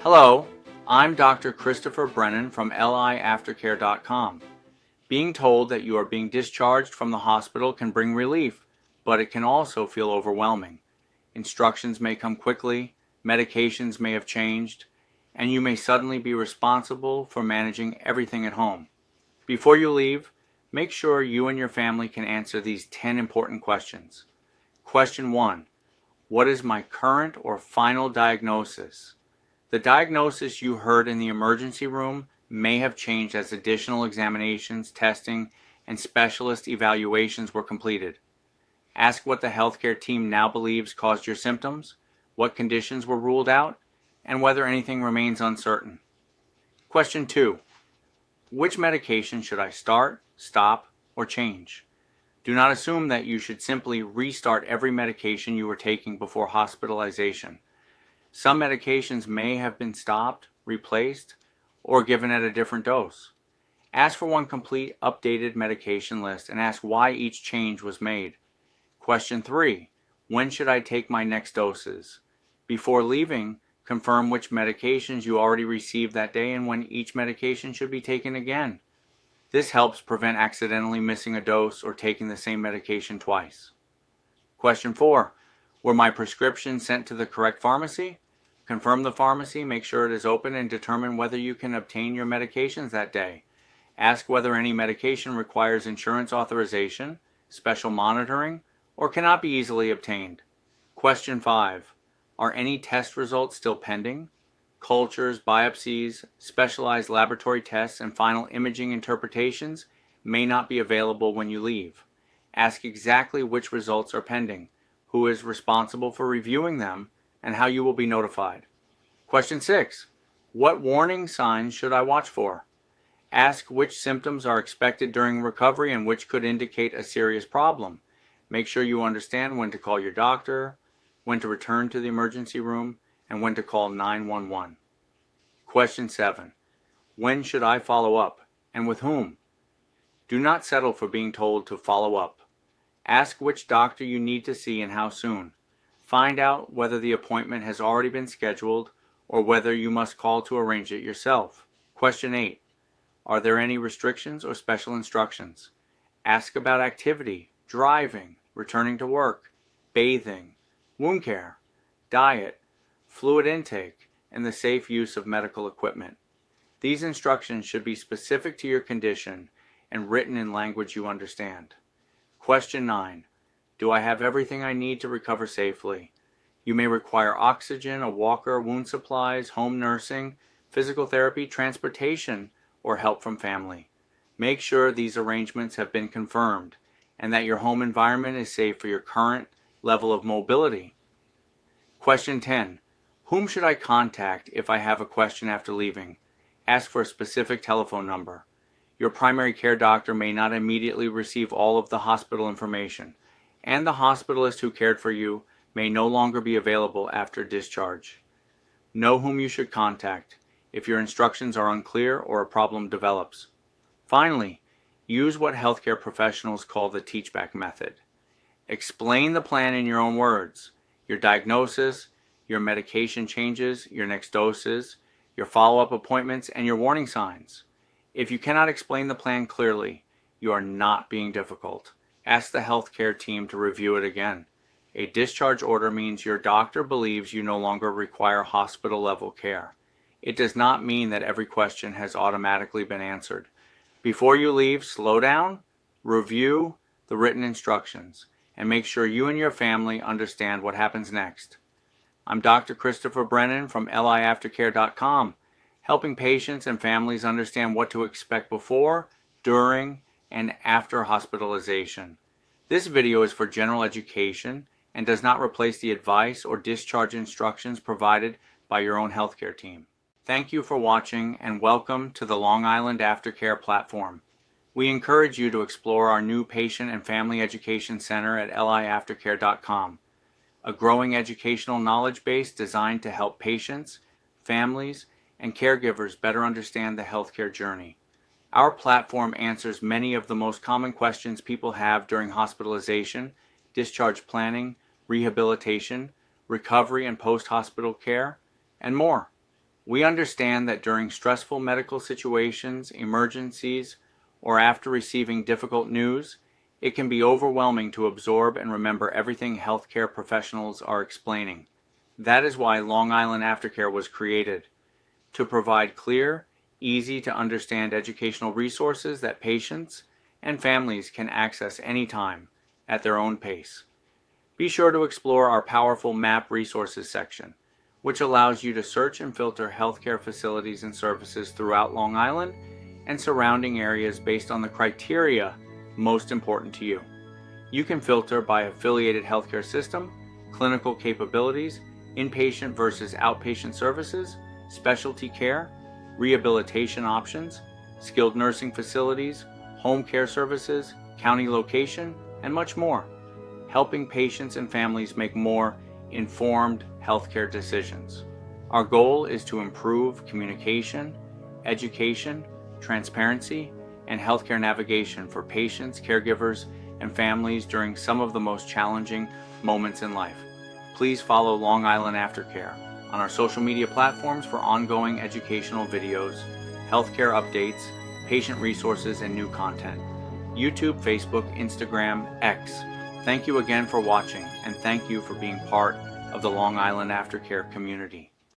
Hello, I'm Dr. Christopher Brennan from liaftercare.com. Being told that you are being discharged from the hospital can bring relief, but it can also feel overwhelming. Instructions may come quickly, medications may have changed, and you may suddenly be responsible for managing everything at home. Before you leave, make sure you and your family can answer these 10 important questions. Question 1. What is my current or final diagnosis? The diagnosis you heard in the emergency room may have changed as additional examinations, testing, and specialist evaluations were completed. Ask what the healthcare team now believes caused your symptoms, what conditions were ruled out, and whether anything remains uncertain. Question 2. Which medication should I start, stop, or change? Do not assume that you should simply restart every medication you were taking before hospitalization. Some medications may have been stopped, replaced, or given at a different dose. Ask for one complete updated medication list and ask why each change was made. Question 3. When should I take my next doses? Before leaving, confirm which medications you already received that day and when each medication should be taken again. This helps prevent accidentally missing a dose or taking the same medication twice. Question 4. Were my prescriptions sent to the correct pharmacy? Confirm the pharmacy, make sure it is open, and determine whether you can obtain your medications that day. Ask whether any medication requires insurance authorization, special monitoring, or cannot be easily obtained. Question 5. Are any test results still pending? Cultures, biopsies, specialized laboratory tests, and final imaging interpretations may not be available when you leave. Ask exactly which results are pending, who is responsible for reviewing them, and how you will be notified. Question 6. What warning signs should I watch for? Ask which symptoms are expected during recovery and which could indicate a serious problem. Make sure you understand when to call your doctor, when to return to the emergency room, and when to call 911. Question 7. When should I follow up, and with whom? Do not settle for being told to follow up. Ask which doctor you need to see and how soon. Find out whether the appointment has already been scheduled or whether you must call to arrange it yourself. Question 8. Are there any restrictions or special instructions? Ask about activity, driving, returning to work, bathing, wound care, diet, fluid intake, and the safe use of medical equipment. These instructions should be specific to your condition and written in language you understand. Question 9. Do I have everything I need to recover safely? You may require oxygen, a walker, wound supplies, home nursing, physical therapy, transportation, or help from family. Make sure these arrangements have been confirmed and that your home environment is safe for your current level of mobility. Question 10. Whom should I contact if I have a question after leaving? Ask for a specific telephone number. Your primary care doctor may not immediately receive all of the hospital information, and the hospitalist who cared for you may no longer be available after discharge. Know whom you should contact if your instructions are unclear or a problem develops. Finally, use what healthcare professionals call the teach-back method. Explain the plan in your own words, your diagnosis, your medication changes, your next doses, your follow-up appointments, and your warning signs. If you cannot explain the plan clearly, you are not being difficult. Ask the healthcare team to review it again. A discharge order means your doctor believes you no longer require hospital-level care. It does not mean that every question has automatically been answered. Before you leave, slow down, review the written instructions, and make sure you and your family understand what happens next. I'm Dr. Christopher Brennan from liaftercare.com, helping patients and families understand what to expect before, during, and after hospitalization. This video is for general education and does not replace the advice or discharge instructions provided by your own healthcare team. Thank you for watching and welcome to the Long Island Aftercare platform. We encourage you to explore our new Patient and Family Education Center at liaftercare.com, a growing educational knowledge base designed to help patients, families, and caregivers better understand the healthcare journey. Our platform answers many of the most common questions people have during hospitalization, discharge planning, rehabilitation, recovery and post-hospital care, and more. We understand that during stressful medical situations, emergencies, or after receiving difficult news, it can be overwhelming to absorb and remember everything healthcare professionals are explaining. That is why Long Island Aftercare was created, to provide clear, easy to understand educational resources that patients and families can access anytime at their own pace. Be sure to explore our powerful Map Resources section, which allows you to search and filter healthcare facilities and services throughout Long Island and surrounding areas based on the criteria most important to you. You can filter by affiliated healthcare system, clinical capabilities, inpatient versus outpatient services, specialty care, rehabilitation options, skilled nursing facilities, home care services, county location, and much more, helping patients and families make more informed healthcare decisions. Our goal is to improve communication, education, transparency, and healthcare navigation for patients, caregivers, and families during some of the most challenging moments in life. Please follow Long Island Aftercare on our social media platforms for ongoing educational videos, healthcare updates, patient resources, and new content. YouTube, Facebook, Instagram, X. Thank you again for watching, and thank you for being part of the Long Island Aftercare community.